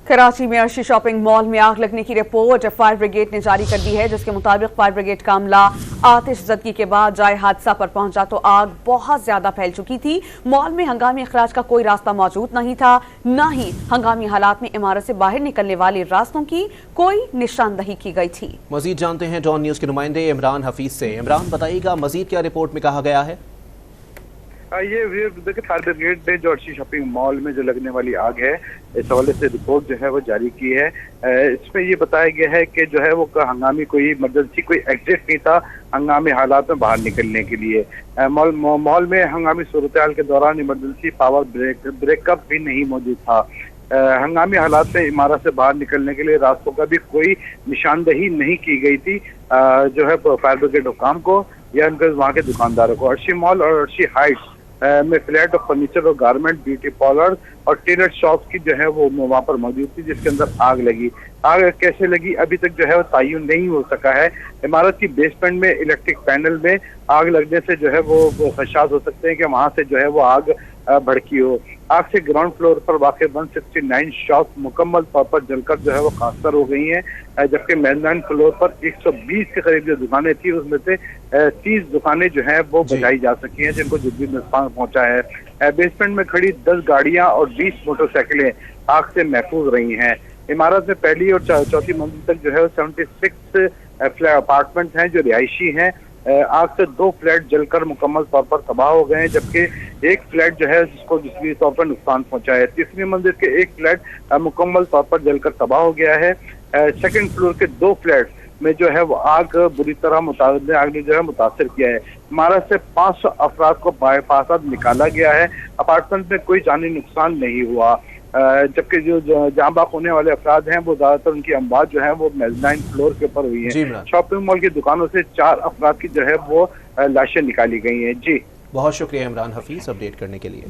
कराची में Arshi shopping mall में आग लगने की रिपोर्ट फायर ब्रिगेड ने जारी कर दी है, जिसके मुताबिक फायर ब्रिगेड का अमला आतिश ज़दगी के बाद जाए हादसा पर पहुंचा तो आग बहुत ज्यादा फैल चुकी थी। मॉल में हंगामी अखराज का कोई रास्ता मौजूद नहीं था, न ही हंगामी हालात में इमारत से बाहर निकलने वाले रास्तों की कोई निशानदही की गई थी। मजीद जानते हैं डॉन न्यूज के नुमाइंदे इमरान हफीज से। इमरान, बताइएगा मजीद क्या रिपोर्ट में कहा गया है? ये देखिए, फायर ब्रिगेड ने जो अर्शी शॉपिंग मॉल में जो लगने वाली आग है, इस हवाले से रिपोर्ट जो है वो जारी की है। इसमें ये बताया गया है कि जो है वो हंगामी कोई इमरजेंसी कोई एग्जिट नहीं था हंगामी हालात में बाहर निकलने के लिए। मॉल में हंगामी सूरत हाल के दौरान इमरजेंसी पावर ब्रेकअप भी नहीं मौजूद था। हंगामी हालात में इमारत से बाहर निकलने के लिए रास्तों का भी कोई निशानदही नहीं की गई थी जो है फायर ब्रिगेड हुकाम को या उनके वहाँ के दुकानदारों को। अर्शी मॉल और अर्शी हाइट्स में फ्लैट और फर्नीचर और गारमेंट, ब्यूटी पार्लर और टेलर शॉप की जो है वो वहाँ पर मौजूद थी, जिसके अंदर आग लगी। आग कैसे लगी अभी तक जो है वो तय्युन नहीं हो सका है। इमारत की बेसमेंट में इलेक्ट्रिक पैनल में आग लगने से जो है वो खदशात हो सकते हैं कि वहाँ से जो है वो आग भड़की हो। आग से ग्राउंड फ्लोर पर वाक़ 169 शॉप मुकम्मल तौर पर जलकर जो है वो खासतर हो गई हैं, जबकि मेजबान फ्लोर पर 120 के करीब जो दुकानें थी उसमें से 30 दुकानें जो है वो बुझाई जा सकी हैं, जिनको जल्दी नुकसान पहुंचा है। बेसमेंट में खड़ी 10 गाड़ियां और 20 मोटरसाइकिलें आग से महफूज रही हैं। इमारत में पहली और चौथी मंजिल तक जो है 76 अपार्टमेंट हैं जो रिहायशी हैं। आग से 2 फ्लैट जलकर मुकम्मल तौर पर तबाह हो गए हैं, जबकि एक फ्लैट जो है जिसको जिसकी तौर पर नुकसान पहुंचा है। तीसरी मंजिल के एक फ्लैट मुकम्मल तौर पर जलकर तबाह हो गया है। सेकंड फ्लोर के 2 फ्लैट में जो है वो आग बुरी तरह आग ने जो है मुतासर किया है। इमारत से 500 अफराद को बाइफासात निकाला गया है। अपार्टमेंट में कोई जानी नुकसान नहीं हुआ, जबकि जो जाँ बाक होने वाले अफराद हैं वो ज्यादातर उनकी अमवात जो है वो मेज़नाइन फ्लोर के ऊपर हुई है। शॉपिंग मॉल की दुकानों से 4 अफराद की जो है वो लाशें निकाली गई हैं। जी, बहुत शुक्रिया इमरान हफीज अपडेट करने के लिए।